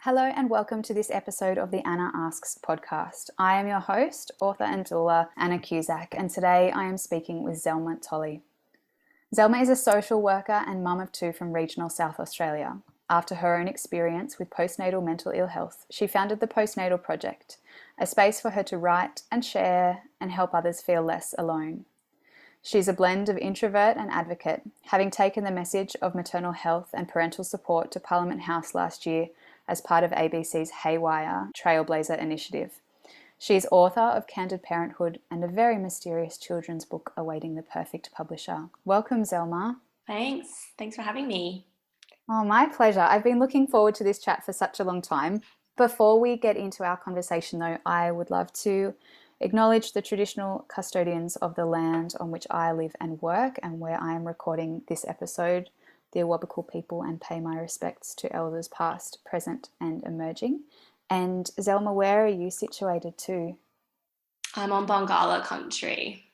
Hello and welcome to this episode of the Anna Asks podcast. I am your host, author and doula Anna Cusack, and today I am speaking with ZELMA TOLLEY. ZELMA is a social worker and mum of two from regional South Australia. After her own experience with postnatal mental ill health, she founded the Postnatal Project, a space for her to write and share and help others feel less alone. She's a blend of introvert and advocate, having taken the message of maternal health and parental support to Parliament House last year as part of ABC's Haywire Trailblazer initiative. She is author of Candid Parenthood and a very mysterious children's book awaiting the perfect publisher. Welcome, ZELMA. Thanks for having me. Oh, my pleasure. I've been looking forward to this chat for such a long time. Before we get into our conversation though, I would love to acknowledge the traditional custodians of the land on which I live and work and where I am recording this episode, the Awabakal people, and pay my respects to elders past, present and emerging. And ZELMA, where are you situated too? I'm on Bangala country.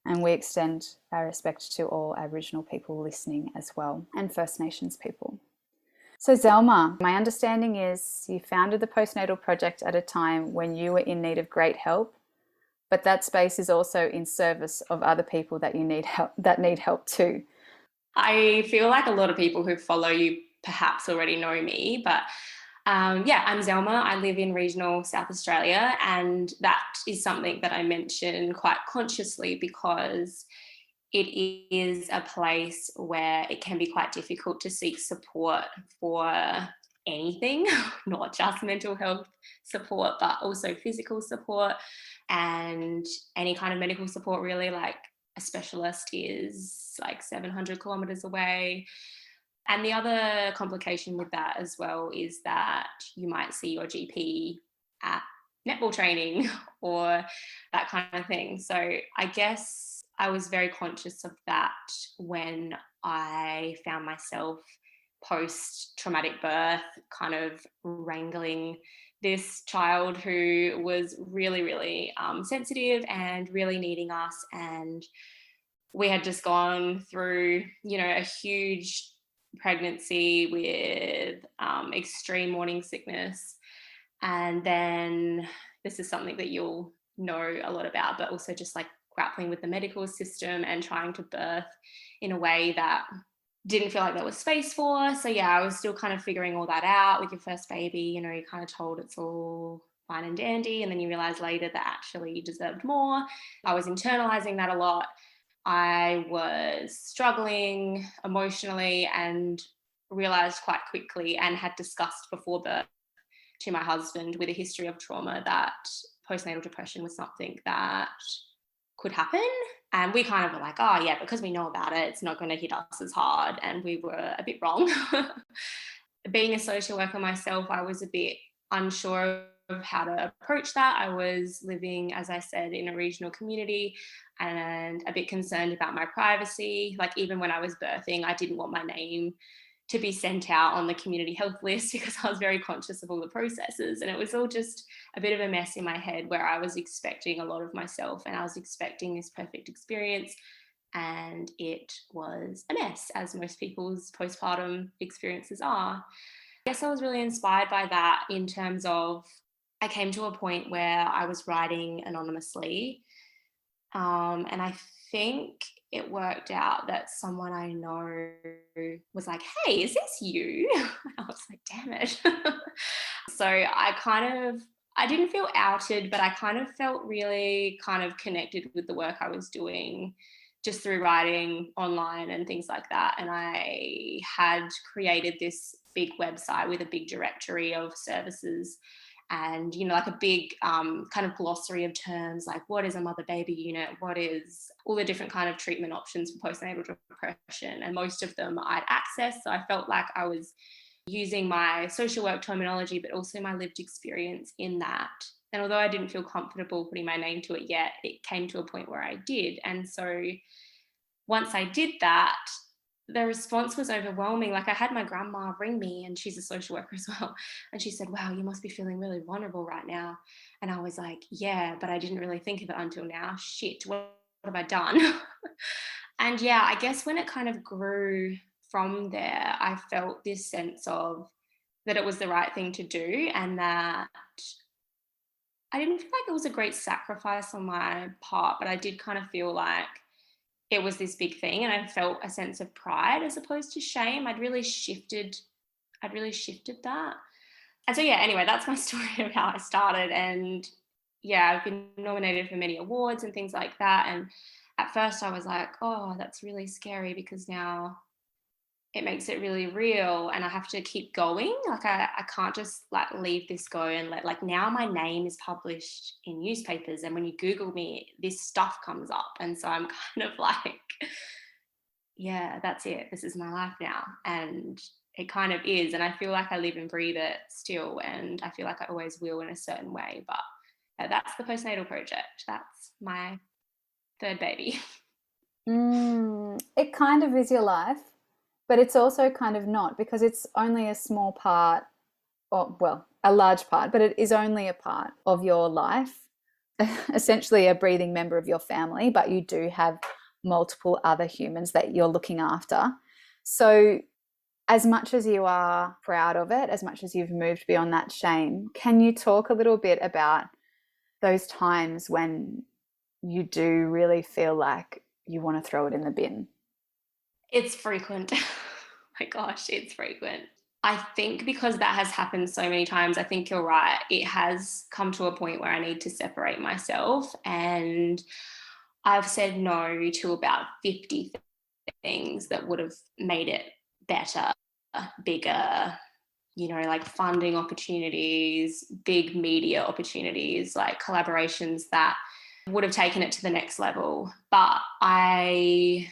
And we extend our respect to all Aboriginal people listening as well, and First Nations people. So ZELMA, my understanding is you founded the Postnatal Project at a time when you were in need of great help, but that space is also in service of other people that need help too. I feel like a lot of people who follow you perhaps already know me, but I'm ZELMA. I live in regional South Australia, and that is something that I mention quite consciously because it is a place where it can be quite difficult to seek support for anything, not just mental health support, but also physical support and any kind of medical support, really. Like a specialist is like 700 kilometers away. And the other complication with that as well is that you might see your GP at netball training or that kind of thing. So I guess I was very conscious of that when I found myself post-traumatic birth kind of wrangling this child who was really, really sensitive and really needing us. And we had just gone through, a huge pregnancy with extreme morning sickness. And then this is something that you'll know a lot about, but also just like grappling with the medical system and trying to birth in a way that didn't feel like there was space for. So yeah, I was still kind of figuring all that out with your first baby. You're kind of told it's all fine and dandy, and then you realize later that actually you deserved more. I was internalizing that a lot. I was struggling emotionally and realized quite quickly, and had discussed before birth to my husband with a history of trauma, that postnatal depression was something that could happen. And we kind of were like, oh yeah, because we know about it, it's not going to hit us as hard. And we were a bit wrong. Being a social worker myself, I was a bit unsure of how to approach that. I was living, as I said, in a regional community and a bit concerned about my privacy. Like even when I was birthing, I didn't want my name to be sent out on the community health list because I was very conscious of all the processes, and it was all just a bit of a mess in my head where I was expecting a lot of myself and I was expecting this perfect experience, and it was a mess, as most people's postpartum experiences are. I guess I was really inspired by that in terms of I came to a point where I was writing anonymously, and I think it worked out that someone I know was like, hey, is this you? I was like, damn it. So I didn't feel outed, but I kind of felt really kind of connected with the work I was doing just through writing online and things like that. And I had created this big website with a big directory of services and, like a big kind of glossary of terms, like what is a mother-baby unit, what is all the different kind of treatment options for postnatal depression. And most of them I'd accessed. So I felt like I was using my social work terminology, but also my lived experience in that. And although I didn't feel comfortable putting my name to it yet, it came to a point where I did. And so once I did that, the response was overwhelming. Like I had my grandma ring me, and she's a social worker as well. And she said, wow, you must be feeling really vulnerable right now. And I was like, yeah, but I didn't really think of it until now. Shit, what have I done? And yeah, I guess when it kind of grew from there, I felt this sense of that it was the right thing to do, and that I didn't feel like it was a great sacrifice on my part, but I did kind of feel like it was this big thing, and I felt a sense of pride as opposed to shame. I'd really shifted that. And so yeah, anyway, that's my story of how I started. And yeah, I've been nominated for many awards and things like that. And at first I was like, oh, that's really scary because now it makes it really real and I have to keep going. Like I can't just like leave this go and let, like, now my name is published in newspapers and when you Google me, this stuff comes up. And so I'm kind of like, yeah, that's it. This is my life now. And it kind of is. And I feel like I live and breathe it still. And I feel like I always will in a certain way. But that's the Postnatal Project. That's my third baby. It kind of is your life, but it's also kind of not, because it's only a small part, or well, a large part, but it is only a part of your life, essentially a breathing member of your family, but you do have multiple other humans that you're looking after. So as much as you are proud of it, as much as you've moved beyond that shame, can you talk a little bit about those times when you do really feel like you want to throw it in the bin? It's frequent. My gosh, it's frequent. I think because that has happened so many times, I think you're right. It has come to a point where I need to separate myself. And I've said no to about 50 things that would have made it better, bigger, you know, like funding opportunities, big media opportunities, like collaborations that would have taken it to the next level. But I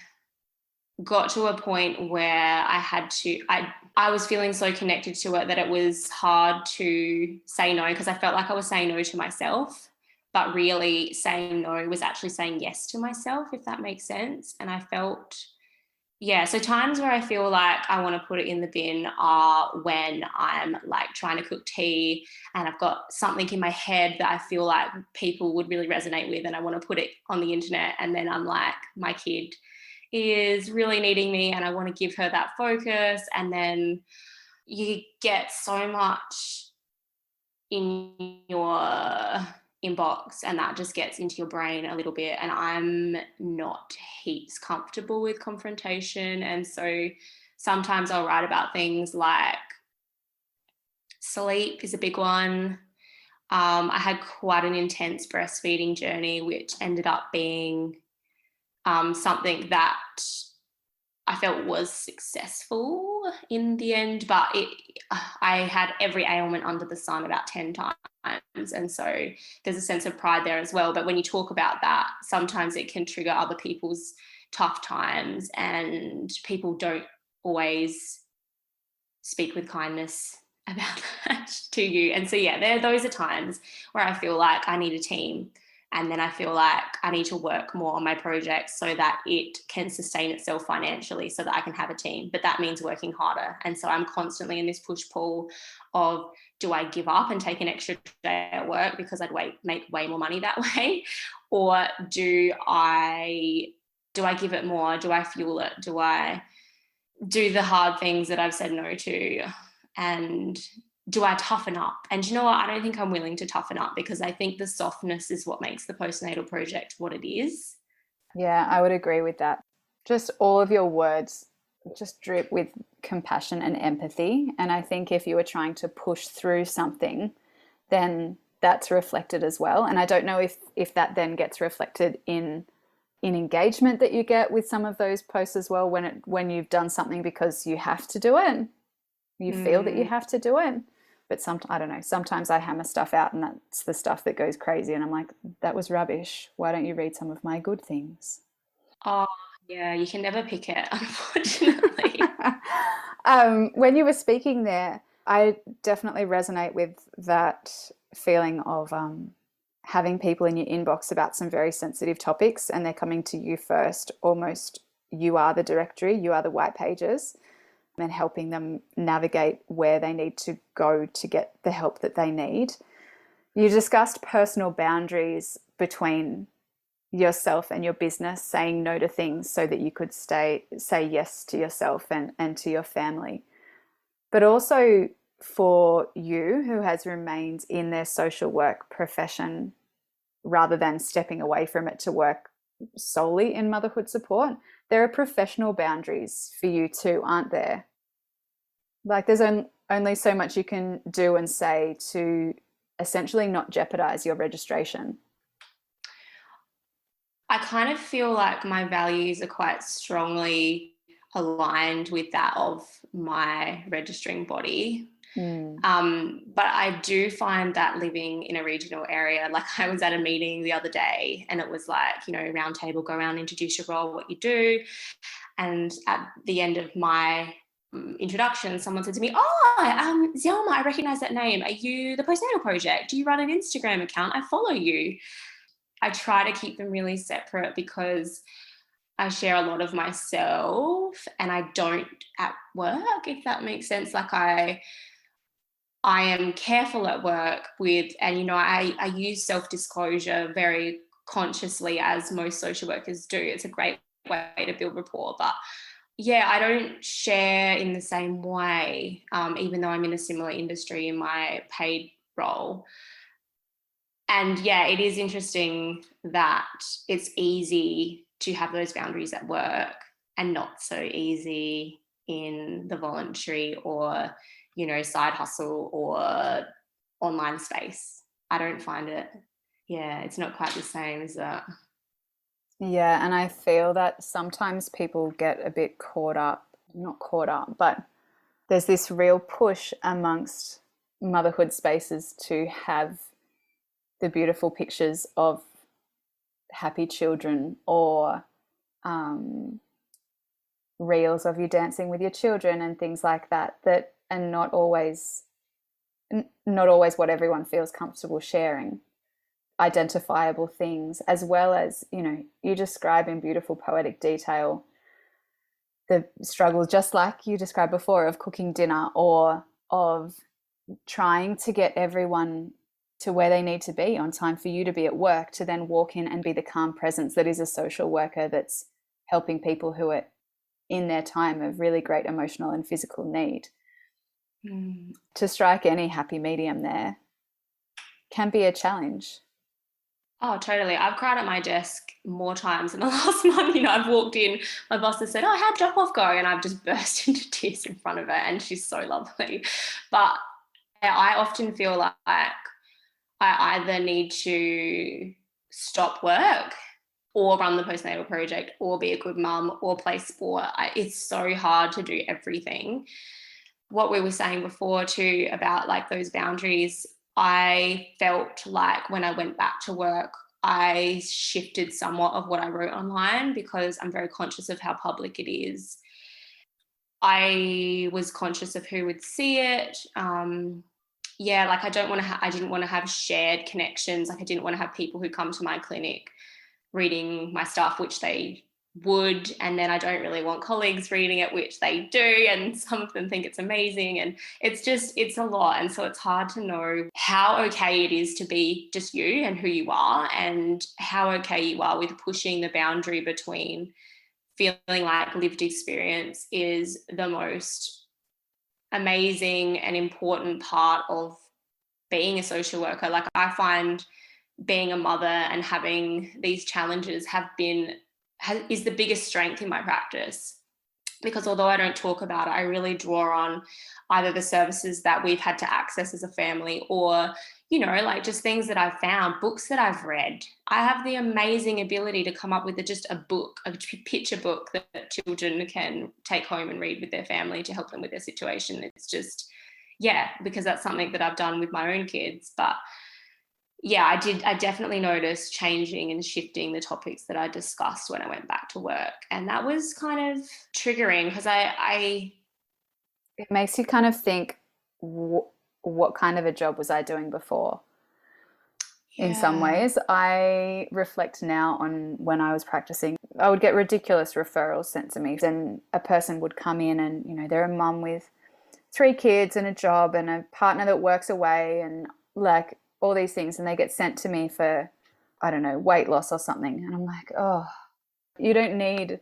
got to a point where I was feeling so connected to it that it was hard to say no, because I felt like I was saying no to myself, but really saying no was actually saying yes to myself, if that makes sense. And I felt, yeah, so times where I feel like I want to put it in the bin are when I'm like trying to cook tea and I've got something in my head that I feel like people would really resonate with and I want to put it on the internet, and then I'm like, my kid is really needing me and I want to give her that focus, and then you get so much in your inbox and that just gets into your brain a little bit, and I'm not heaps comfortable with confrontation. And so sometimes I'll write about things like sleep is a big one. I had quite an intense breastfeeding journey, which ended up being something that I felt was successful in the end, but I had every ailment under the sun about 10 times. And so there's a sense of pride there as well. But when you talk about that, sometimes it can trigger other people's tough times, and people don't always speak with kindness about that to you. And so, yeah, those are times where I feel like I need a team. And then I feel like I need to work more on my project so that it can sustain itself financially so that I can have a team. But that means working harder. And so I'm constantly in this push-pull of, do I give up and take an extra day at work because I'd make way more money that way? Or do I give it more? Do I fuel it? Do I do the hard things that I've said no to? And do I toughen up? And you know what? I don't think I'm willing to toughen up, because I think the softness is what makes the Postnatal Project what it is. Yeah, I would agree with that. Just all of your words just drip with compassion and empathy. And I think if you were trying to push through something, then that's reflected as well. And I don't know if that then gets reflected in engagement that you get with some of those posts as well, when you've done something because you have to do it. You feel that you have to do it. But I don't know, sometimes I hammer stuff out and that's the stuff that goes crazy. And I'm like, that was rubbish. Why don't you read some of my good things? Oh, yeah, you can never pick it, unfortunately. When you were speaking there, I definitely resonate with that feeling of having people in your inbox about some very sensitive topics and they're coming to you first. Almost you are the directory, you are the white pages, and helping them navigate where they need to go to get the help that they need. You discussed personal boundaries between yourself and your business, saying no to things so that you could say yes to yourself and to your family. But also for you who has remained in their social work profession rather than stepping away from it to work solely in motherhood support, there are professional boundaries for you too, aren't there? Like there's only so much you can do and say to essentially not jeopardize your registration. I kind of feel like my values are quite strongly aligned with that of my registering body. But I do find that living in a regional area, like I was at a meeting the other day and it was like, round table, go around, introduce your role, what you do. And at the end of my introduction, someone said to me, Zelma, I recognize that name. Are you the Postnatal Project? Do you run an Instagram account? I follow you. I try to keep them really separate because I share a lot of myself and I don't at work, if that makes sense. Like I am careful at work with, and I use self-disclosure very consciously, as most social workers do. It's a great way to build rapport. But yeah, I don't share in the same way, even though I'm in a similar industry in my paid role. And yeah, it is interesting that it's easy to have those boundaries at work and not so easy in the voluntary or, side hustle or online space. I don't find it, it's not quite the same as that. Yeah, and I feel that sometimes people get a bit not caught up, but there's this real push amongst motherhood spaces to have the beautiful pictures of happy children or reels of you dancing with your children and things like that are not always what everyone feels comfortable sharing. Identifiable things, as well as, you describe in beautiful poetic detail the struggles, just like you described before, of cooking dinner or of trying to get everyone to where they need to be on time for you to be at work, to then walk in and be the calm presence that is a social worker that's helping people who are in their time of really great emotional and physical need. To strike any happy medium there can be a challenge. Oh, totally. I've cried at my desk more times in the last month. I've walked in, my boss has said, how'd drop off go? And I've just burst into tears in front of her, and she's so lovely. But I often feel like I either need to stop work or run the postnatal project or be a good mum or play sport. It's so hard to do everything. What we were saying before too about like those boundaries, I felt like when I went back to work, I shifted somewhat of what I wrote online because I'm very conscious of how public it is. I was conscious of who would see it. Like I didn't want to have shared connections. Like I didn't want to have people who come to my clinic reading my stuff, which they would, and then I don't really want colleagues reading it, which they do, and some of them think it's amazing, and it's a lot. And so it's hard to know how okay it is to be just you and who you are, and how okay you are with pushing the boundary between feeling like lived experience is the most amazing and important part of being a social worker. Like I find being a mother and having these challenges is the biggest strength in my practice, because although I don't talk about it, I really draw on either the services that we've had to access as a family or, like just things that I've found, books that I've read. I have the amazing ability to come up with just a picture book that children can take home and read with their family to help them with their situation. It's just, because that's something that I've done with my own kids. But I definitely noticed changing and shifting the topics that I discussed when I went back to work. And that was kind of triggering because it makes you kind of think, what kind of a job was I doing before? In some ways, I reflect now on when I was practicing, I would get ridiculous referrals sent to me, and a person would come in and, they're a mum with 3 kids and a job and a partner that works away and like all these things, and they get sent to me for, I don't know, weight loss or something. And I'm like, oh, you don't need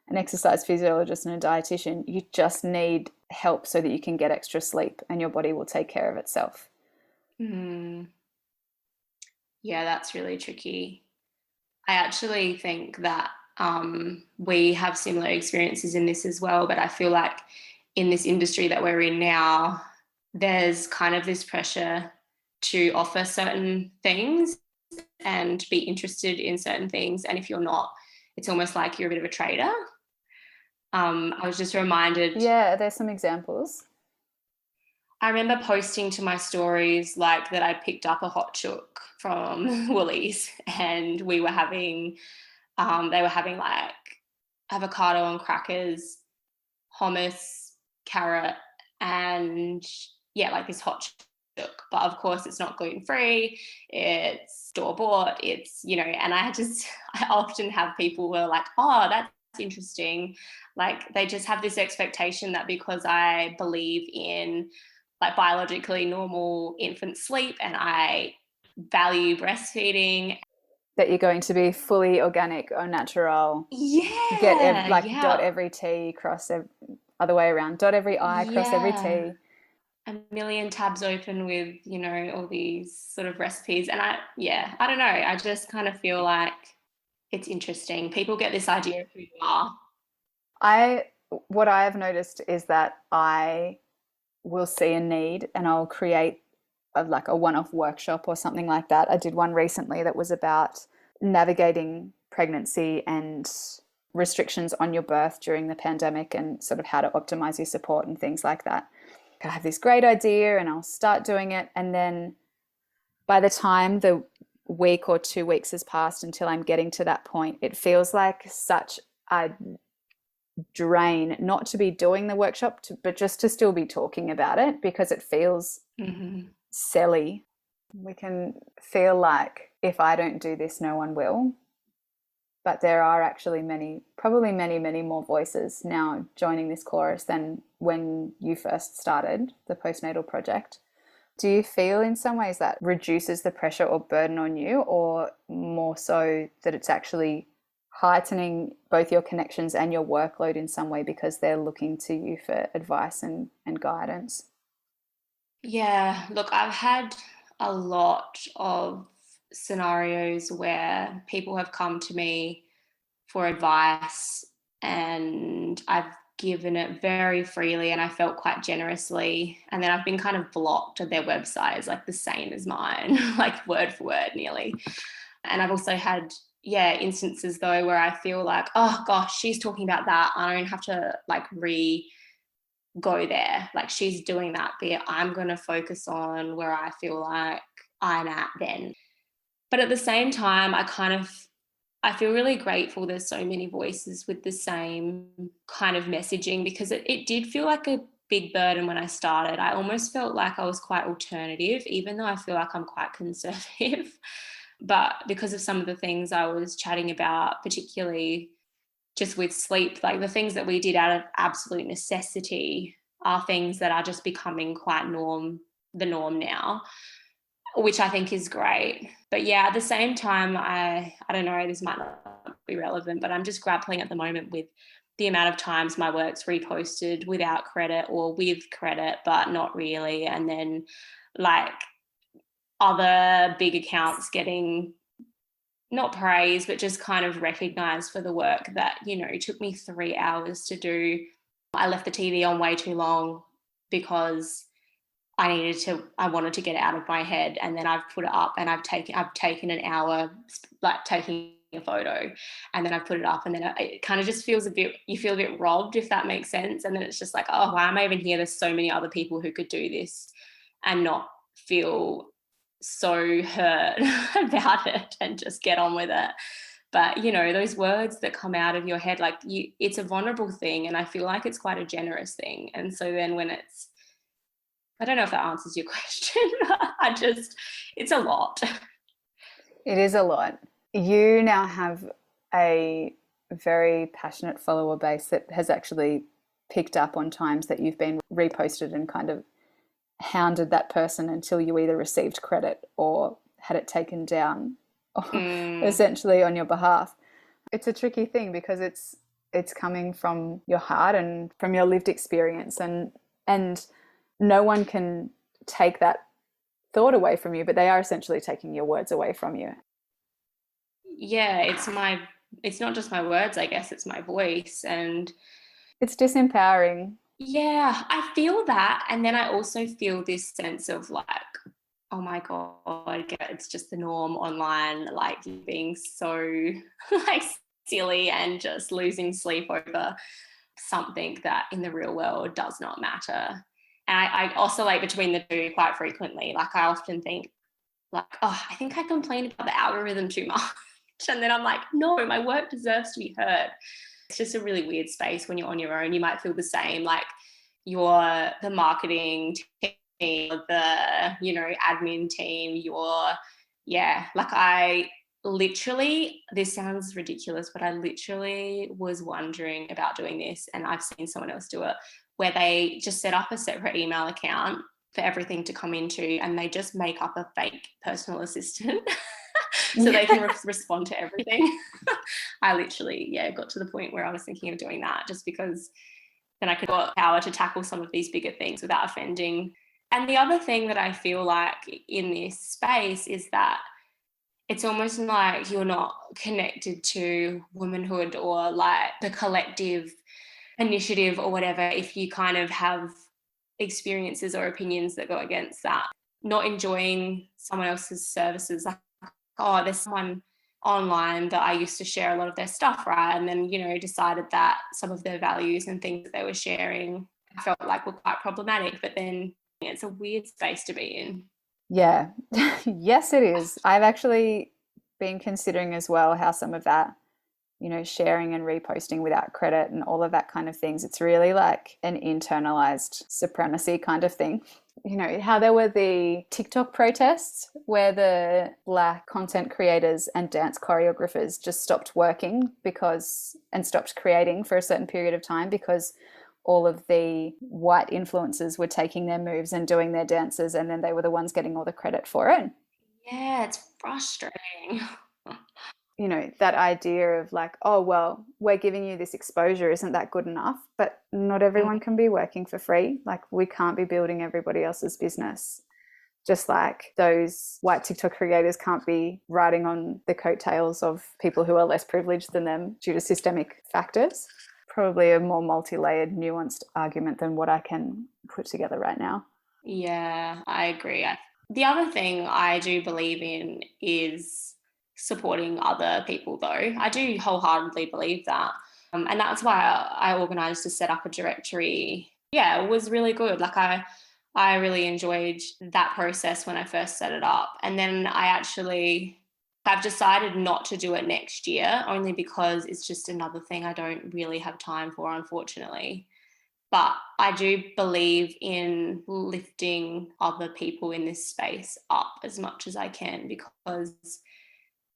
an exercise physiologist and a dietitian. You just need help so that you can get extra sleep and your body will take care of itself. Mm. Yeah, that's really tricky. I actually think that we have similar experiences in this as well, but I feel like in this industry that we're in now, there's kind of this pressure to offer certain things and be interested in certain things. And if you're not, it's almost like you're a bit of a trader. I was just reminded. Yeah, there's some examples. I remember posting to my stories like that I picked up a hot chook from Woolies, and we were having, they were having like avocado and crackers, hummus, carrot, and yeah, like this hot chook. But of course, it's not gluten free. It's store bought. It's, you know, and I often have people who are like, oh, that's interesting. Like they just have this expectation that because I believe in like biologically normal infant sleep and I value breastfeeding, that you're going to be fully organic or natural. Dot yeah, every T, other way around. Dot every I, cross every yeah, T. a million tabs open with, you know, all these sort of recipes. And I don't know. I just kind of feel like it's interesting. People get this idea of who you are. What I have noticed is that I will see a need and I'll create like a one-off workshop or something like that. I did one recently that was about navigating pregnancy and restrictions on your birth during the pandemic and sort of how to optimize your support and things like that. I have this great idea and I'll start doing it, and then by the time the week or 2 weeks has passed until I'm getting to that point, it feels like such a drain not to be doing the workshop, but just to still be talking about it because it feels silly. We can feel like if I don't do this, no one will. But there are actually probably many more voices now joining this chorus than when you first started the Postnatal Project. Do you feel in some ways that reduces the pressure or burden on you, or more so that it's actually heightening both your connections and your workload in some way because they're looking to you for advice and guidance? Yeah, look, I've had a lot of scenarios where people have come to me for advice and I've given it very freely and I felt quite generously. And then I've been kind of blocked at their websites, like the same as mine, like word for word nearly. And I've also had, yeah, instances though where I feel like, oh gosh, she's talking about that. I don't have to like go there. Like she's doing that bit. I'm going to focus on where I feel like I'm at then. But at the same time, I feel really grateful there's so many voices with the same kind of messaging, because it did feel like a big burden when I started. I almost felt like I was quite alternative, even though I feel like I'm quite conservative. But because of some of the things I was chatting about, particularly just with sleep, like the things that we did out of absolute necessity are things that are just becoming quite the norm now, which I think is great. But yeah, at the same time, I don't know, this might not be relevant, but I'm just grappling at the moment with the amount of times my work's reposted without credit or with credit, but not really. And then like other big accounts getting not praise, but just kind of recognized for the work that, you know, took me 3 hours to do. I left the TV on way too long because I wanted to get it out of my head. And then I've put it up and I've taken an hour, like taking a photo, and then I've put it up, and then it kind of just feels you feel a bit robbed, if that makes sense. And then it's just like, oh, why am I even here? There's so many other people who could do this and not feel so hurt about it and just get on with it. But you know, those words that come out of your head, like it's a vulnerable thing, and I feel like it's quite a generous thing. And so then when I don't know if that answers your question. It's a lot. It is a lot. You now have a very passionate follower base that has actually picked up on times that you've been reposted and kind of hounded that person until you either received credit or had it taken down essentially on your behalf. It's a tricky thing because it's coming from your heart and from your lived experience, and And no one can take that thought away from you, but they are essentially taking your words away from you. Yeah, it's not just my words, I guess, it's my voice. And it's disempowering. yeah, I feel that. And then I also feel this sense of like, oh my God, it's just the norm online, like being so like silly and just losing sleep over something that in the real world does not matter. And I oscillate between the two quite frequently. Like I often think like, oh, I think I complain about the algorithm too much. And then I'm like, no, my work deserves to be heard. It's just a really weird space when you're on your own. You might feel the same, like you're the marketing team, the, admin team, like I literally, this sounds ridiculous, but I literally was wondering about doing this, and I've seen someone else do it, where they just set up a separate email account for everything to come into, and they just make up a fake personal assistant so they can respond to everything. I literally, got to the point where I was thinking of doing that, just because then I could have power to tackle some of these bigger things without offending. And the other thing that I feel like in this space is that it's almost like you're not connected to womanhood or like the collective initiative or whatever if you kind of have experiences or opinions that go against that. Not enjoying someone else's services, like, oh, there's someone online that I used to share a lot of their stuff, right? And then, decided that some of their values and things that they were sharing I felt like were quite problematic. But then it's a weird space to be in. Yeah. Yes, it is. I've actually been considering as well how some of that, sharing and reposting without credit and all of that kind of things, it's really like an internalized supremacy kind of thing. How there were the TikTok protests where the Black content creators and dance choreographers just stopped working and stopped creating for a certain period of time because all of the white influencers were taking their moves and doing their dances, and then they were the ones getting all the credit for it. Yeah, it's frustrating. That idea of like, oh, well, we're giving you this exposure. Isn't that good enough? But not everyone can be working for free. Like we can't be building everybody else's business. Just like those white TikTok creators can't be riding on the coattails of people who are less privileged than them due to systemic factors. Probably a more multi-layered, nuanced argument than what I can put together right now. Yeah, I agree. The other thing I do believe in is supporting other people, though. I do wholeheartedly believe that. And that's why I organised to set up a directory. Yeah, it was really good. Like I really enjoyed that process when I first set it up. And then I've decided not to do it next year, only because it's just another thing I don't really have time for, unfortunately. But I do believe in lifting other people in this space up as much as I can, because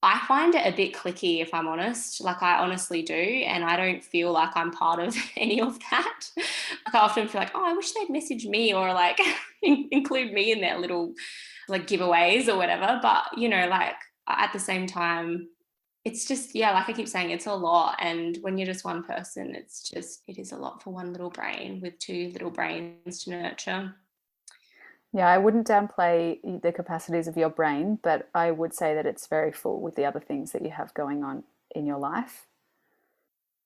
I find it a bit cliquey, if I'm honest. Like I honestly do. And I don't feel like I'm part of any of that. Like I often feel like, oh, I wish they'd message me or like include me in their little like giveaways or whatever. But, like at the same time, it's just, like I keep saying, it's a lot. And when you're just one person, it is a lot for one little brain with two little brains to nurture. Yeah, I wouldn't downplay the capacities of your brain, but I would say that it's very full with the other things that you have going on in your life.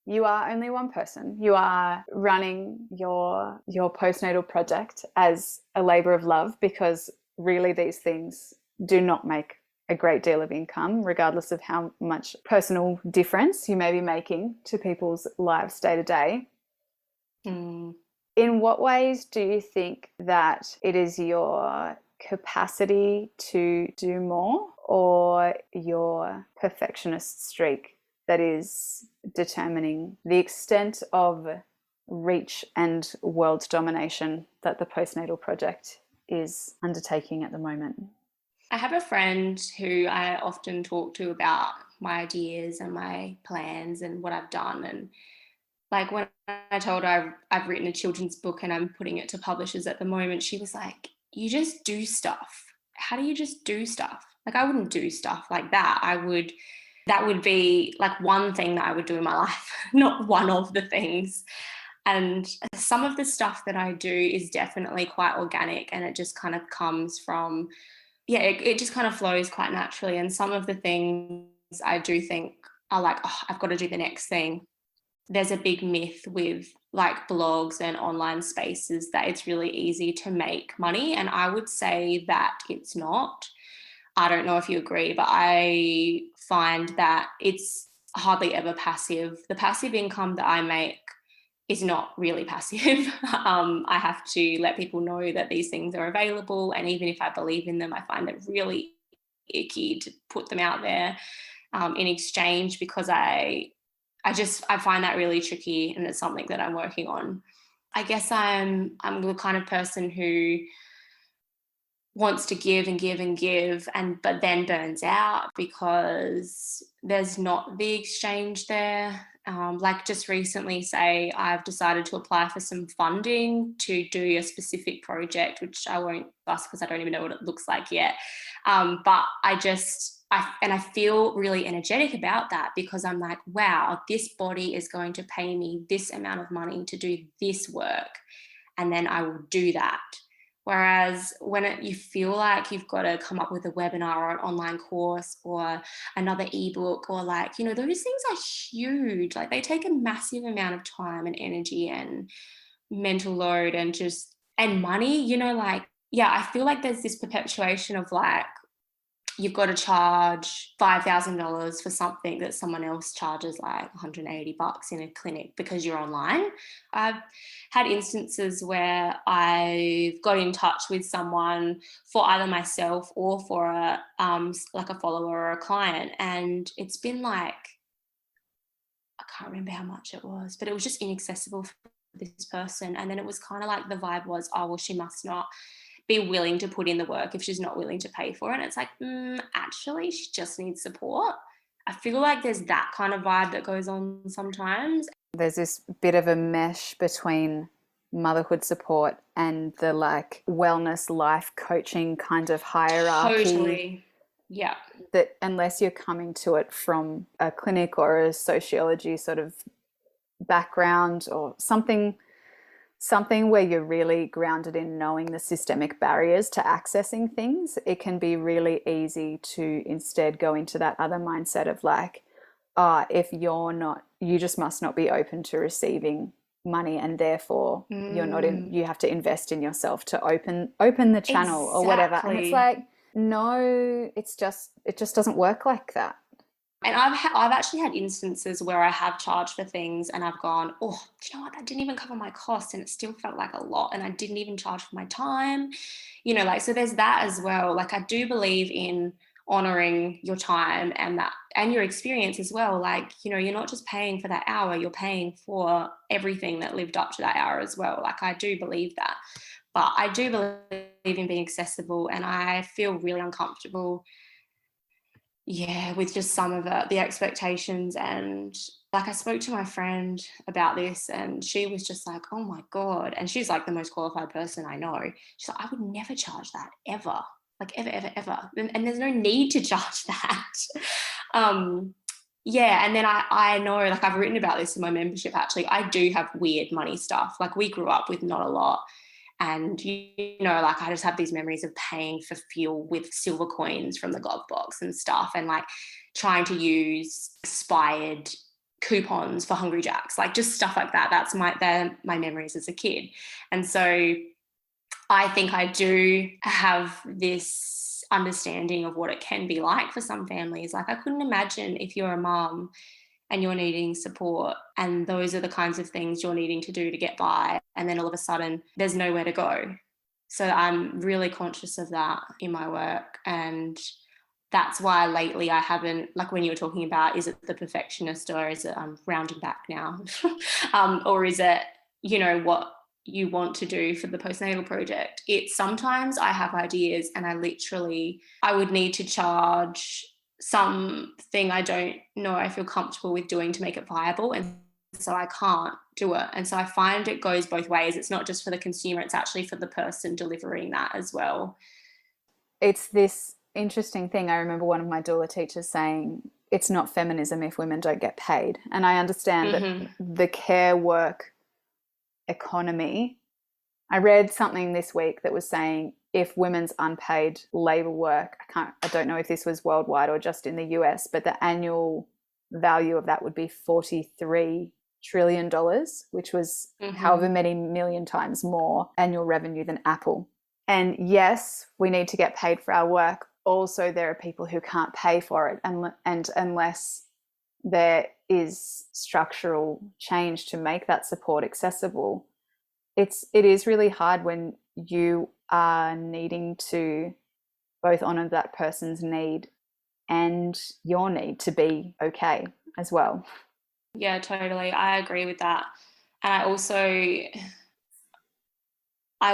You are only one person. You are running your postnatal project as a labor of love, because really these things do not make a great deal of income, regardless of how much personal difference you may be making to people's lives day to day. In what ways do you think that it is your capacity to do more or your perfectionist streak that is determining the extent of reach and world domination that the Postnatal Project is undertaking at the moment? I have a friend who I often talk to about my ideas and my plans and what I've done. And like when I told her I've written a children's book and I'm putting it to publishers at the moment, she was like, you just do stuff. How do you just do stuff? Like I wouldn't do stuff like that. That would be like one thing that I would do in my life, not one of the things. And some of the stuff that I do is definitely quite organic, and it just kind of comes from, yeah, it just kind of flows quite naturally. And some of the things I do think are like, oh, I've got to do the next thing. There's a big myth with like blogs and online spaces that it's really easy to make money. And I would say that it's not. I don't know if you agree, but I find that it's hardly ever passive. The passive income that I make is not really passive. I have to let people know that these things are available. And even if I believe in them, I find it really icky to put them out there in exchange, because I find that really tricky, and it's something that I'm working on. I guess I'm the kind of person who wants to give and give and give, but then burns out because there's not the exchange there. Like just recently, say I've decided to apply for some funding to do a specific project, which I won't bust because I don't even know what it looks like yet. But I feel really energetic about that, because I'm like, wow, this body is going to pay me this amount of money to do this work, and then I will do that. Whereas when you feel like you've got to come up with a webinar or an online course or another ebook, or like, those things are huge. Like they take a massive amount of time and energy and mental load and money, like, yeah, I feel like there's this perpetuation of like, you've got to charge $5,000 for something that someone else charges like $180 in a clinic because you're online. I've had instances where I've got in touch with someone for either myself or for like a follower or a client, and it's been like, I can't remember how much it was, but it was just inaccessible for this person. And then it was kind of like the vibe was, oh, well, she must not be willing to put in the work if she's not willing to pay for it. And it's like, actually, she just needs support. I feel like there's that kind of vibe that goes on sometimes. There's this bit of a mesh between motherhood support and the like wellness life coaching kind of hierarchy. Totally. Yeah. That unless you're coming to it from a clinic or a sociology sort of background or something where you're really grounded in knowing the systemic barriers to accessing things, it can be really easy to instead go into that other mindset of like, if you're not, you just must not be open to receiving money, and therefore you're not in, you have to invest in yourself to open the channel or whatever. And it's like, no, it just doesn't work like that. And I've actually had instances where I have charged for things and I've gone, oh, do you know what? That didn't even cover my costs, and it still felt like a lot, and I didn't even charge for my time, like, so there's that as well. Like, I do believe in honoring your time and your experience as well. Like, you're not just paying for that hour, you're paying for everything that lived up to that hour as well. Like, I do believe that. But I do believe in being accessible, and I feel really uncomfortable with just some of the expectations. And like, I spoke to my friend about this, and she was just like, oh my God. And she's like the most qualified person I know. She's like, I would never charge that ever, like ever, ever, ever. And there's no need to charge that. And then I know, like, I've written about this in my membership, actually. I do have weird money stuff. Like, we grew up with not a lot. And, like, I just have these memories of paying for fuel with silver coins from the glove box and stuff, and like trying to use expired coupons for Hungry Jacks, like just stuff like that. They're my memories as a kid. And so I think I do have this understanding of what it can be like for some families. Like, I couldn't imagine if you're a mom and you're needing support, and those are the kinds of things you're needing to do to get by, and then all of a sudden there's nowhere to go. So I'm really conscious of that in my work, and that's why lately I haven't, like, when you were talking about, is it the perfectionist, or is it rounding back now, or is it, what you want to do for the postnatal project? It's sometimes I have ideas and I would need to charge something I don't know I feel comfortable with doing to make it viable, and so I can't do it. And so I find it goes both ways. It's not just for the consumer, it's actually for the person delivering that as well. It's this interesting thing. I remember one of my doula teachers saying, it's not feminism if women don't get paid. And I understand that the care work economy. I read something this week that was saying if women's unpaid labor work, I don't know if this was worldwide or just in the US, but the annual value of that would be $43 trillion, which was however many million times more annual revenue than Apple. And yes, we need to get paid for our work. Also, there are people who can't pay for it, and unless there is structural change to make that support accessible, it is really hard when you are needing to both honor that person's need and your need to be okay as well. Yeah, totally. I agree with that. And I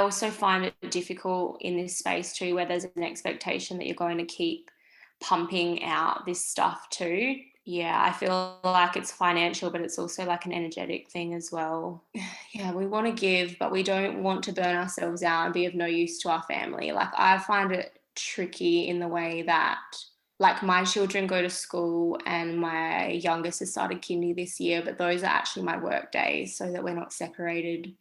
also find it difficult in this space too, where there's an expectation that you're going to keep pumping out this stuff too. Yeah, I feel like it's financial, but it's also like an energetic thing as well. Yeah, we want to give, but we don't want to burn ourselves out and be of no use to our family. Like, I find it tricky in the way that, like, my children go to school and my youngest has started kindy this year, but those are actually my work days, so that we're not separated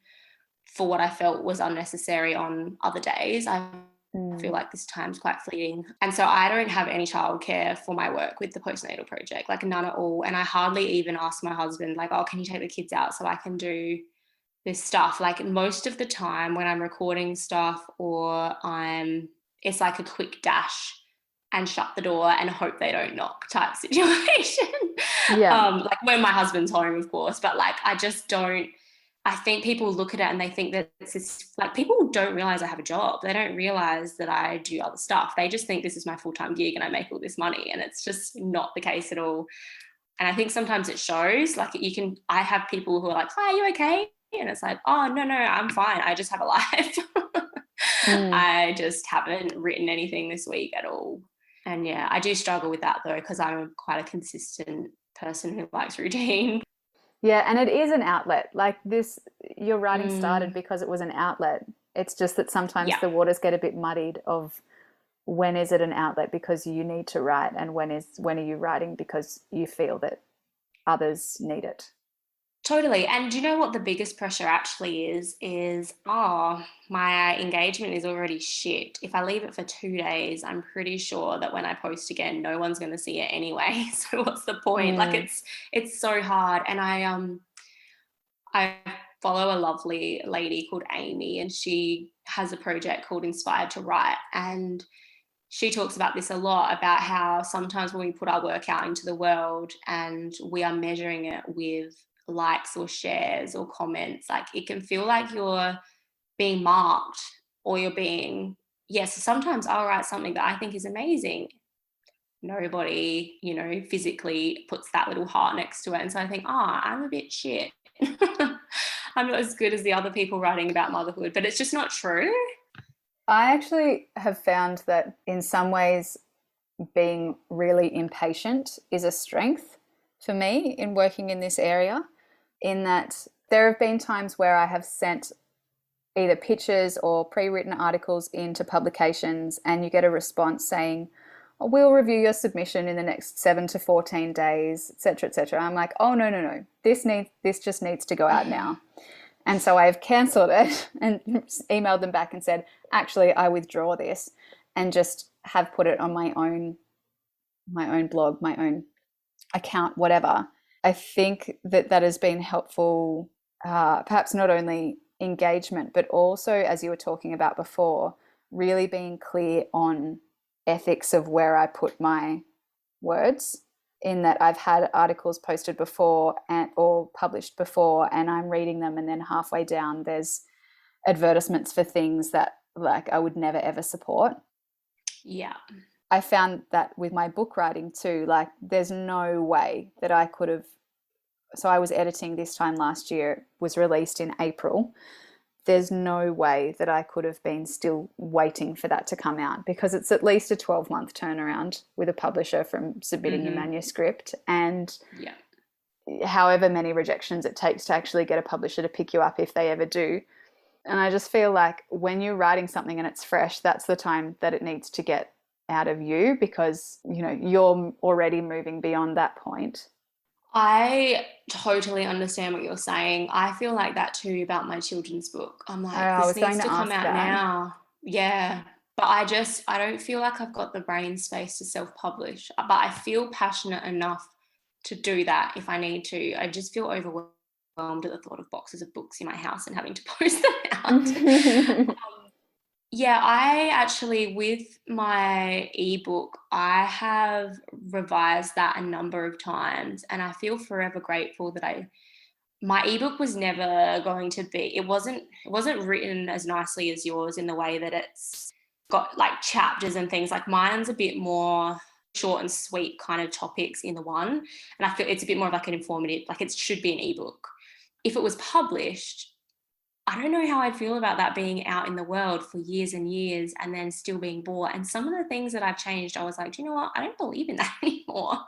for what I felt was unnecessary on other days. I feel like this time's quite fleeting. And so I don't have any childcare for my work with the Postnatal Project, like none at all. And I hardly even ask my husband, like, oh, can you take the kids out so I can do this stuff? Like, most of the time when I'm recording stuff or it's like a quick dash and shut the door and hope they don't knock type situation. Yeah. Like when my husband's home, of course, but like I just don't. I think people look at it and they think that it's just, like, people don't realize I have a job. They don't realize that I do other stuff. They just think this is my full-time gig and I make all this money, and it's just not the case at all. And I think sometimes it shows. Like, I have people who are like, hi, are you okay? And it's like, oh, no, I'm fine. I just have a life. I just haven't written anything this week at all. And yeah, I do struggle with that though, because I'm quite a consistent person who likes routine. Yeah, and it is an outlet. Like this, your writing started because it was an outlet. It's just that sometimes the waters get a bit muddied of when is it an outlet because you need to write, and when are you writing because you feel that others need it. Totally. And do you know what the biggest pressure actually is, my engagement is already shit. If I leave it for 2 days, I'm pretty sure that when I post again, no one's going to see it anyway. So what's the point? Like, it's so hard. And I follow a lovely lady called Amy, and she has a project called Inspired to Write. And she talks about this a lot, about how sometimes when we put our work out into the world and we are measuring it with likes or shares or comments, like, it can feel like you're being marked, or you're being, yes, sometimes I'll write something that I think is amazing. Nobody, physically puts that little heart next to it. And so I think, I'm a bit shit. I'm not as good as the other people writing about motherhood, but it's just not true. I actually have found that in some ways being really impatient is a strength for me in working in this area, in that there have been times where I have sent either pictures or pre-written articles into publications and you get a response saying, we'll review your submission in the next 7 to 14 days, etc., etc. I'm like, oh, no. This just needs to go out now. And so I've cancelled it and emailed them back and said, actually, I withdraw this, and just have put it on my own blog, my own account, whatever. I think that has been helpful, perhaps not only engagement, but also, as you were talking about before, really being clear on ethics of where I put my words, in that I've had articles posted before or published before, and I'm reading them, and then halfway down there's advertisements for things that, like, I would never ever support. Yeah. I found that with my book writing too, like, there's no way that I could have. So I was editing this time last year, was released in April. There's no way that I could have been still waiting for that to come out, because it's at least a 12-month turnaround with a publisher from submitting your manuscript, and however many rejections it takes to actually get a publisher to pick you up, if they ever do. And I just feel like when you're writing something and it's fresh, that's the time that it needs to get out of you, because you're already moving beyond that point. I totally understand what you're saying. I feel like that too about my children's book. I'm Oh, like, I this was going needs to to come ask out that. now. Yeah. But I don't feel like I've got the brain space to self-publish. But I feel passionate enough to do that if I need to. I just feel overwhelmed at the thought of boxes of books in my house and having to post them out. Yeah, I actually, with my ebook, I have revised that a number of times, and I feel forever grateful that my ebook was never going to be, it wasn't written as nicely as yours in the way that it's got like chapters and things. Like mine's a bit more short and sweet kind of topics in the one, and I feel it's a bit more of like an informative, like it should be an ebook. If it was published, I don't know how I'd feel about that being out in the world for years and years and then still being bought. And some of the things that I've changed, I was like, do you know what? I don't believe in that anymore.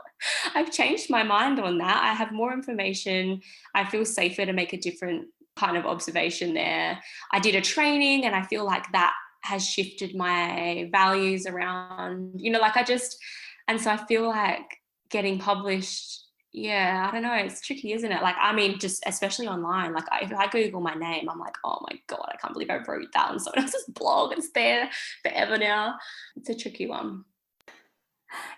I've changed my mind on that. I have more information. I feel safer to make a different kind of observation there. I did a training and I feel like that has shifted my values around, like and so I feel like getting published, yeah, I don't know. It's tricky, isn't it? Like, I mean, just especially online, like if I Google my name, I'm like, oh my God, I can't believe I wrote that on someone else's blog. It's there forever now. It's a tricky one.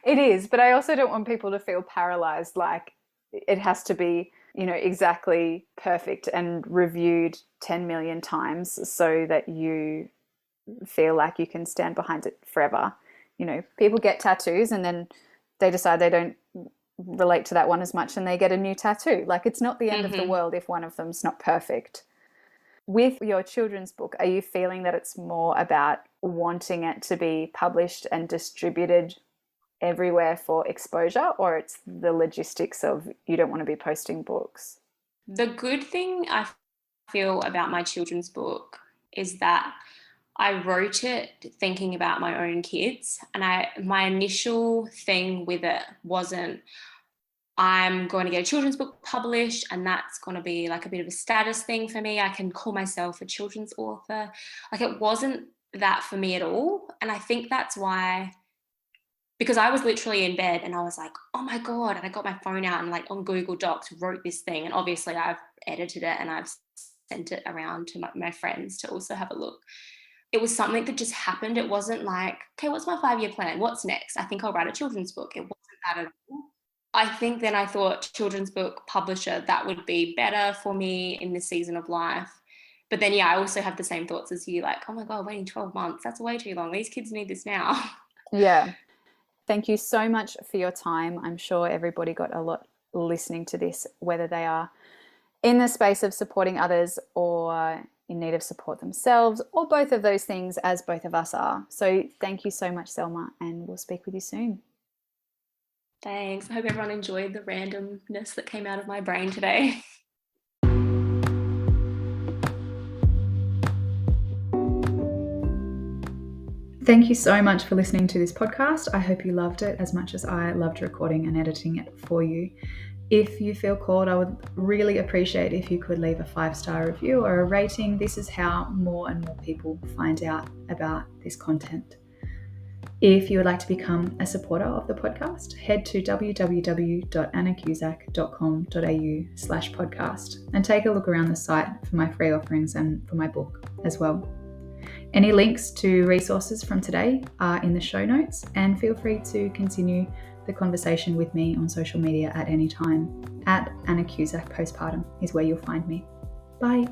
It is, but I also don't want people to feel paralyzed, like it has to be, exactly perfect and reviewed 10 million times so that you feel like you can stand behind it forever. People get tattoos and then they decide they don't relate to that one as much and they get a new tattoo. Like, it's not the end of the world if one of them's not perfect. With your children's book, are you feeling that it's more about wanting it to be published and distributed everywhere for exposure, or it's the logistics of you don't want to be posting books? The good thing I feel about my children's book is that I wrote it thinking about my own kids, and my initial thing with it wasn't, I'm going to get a children's book published and that's going to be like a bit of a status thing for me. I can call myself a children's author. Like, it wasn't that for me at all. And I think that's why, because I was literally in bed and I was like, oh my God. And I got my phone out and like on Google Docs wrote this thing. And obviously I've edited it and I've sent it around to my friends to also have a look. It was something that just happened. It wasn't like, okay, what's my 5-year plan? What's next? I think I'll write a children's book. It wasn't that at all. I think then I thought children's book publisher, that would be better for me in this season of life. But then, yeah, I also have the same thoughts as you, like, oh my God, waiting 12 months, that's way too long. These kids need this now. Yeah. Thank you so much for your time. I'm sure everybody got a lot listening to this, whether they are in the space of supporting others or in need of support themselves, or both of those things, as both of us are. So thank you so much, ZELMA, and we'll speak with you soon. Thanks. I hope everyone enjoyed the randomness that came out of my brain today. Thank you so much for listening to this podcast. I hope you loved it as much as I loved recording and editing it for you. If you feel called, I would really appreciate if you could leave a 5-star review or a rating. This is how more and more people find out about this content. If you would like to become a supporter of the podcast, head to www.annacusack.com.au/podcast and take a look around the site for my free offerings and for my book as well. Any links to resources from today are in the show notes, and feel free to continue the conversation with me on social media at any time. @AnnaCusack Postpartum is where you'll find me. Bye.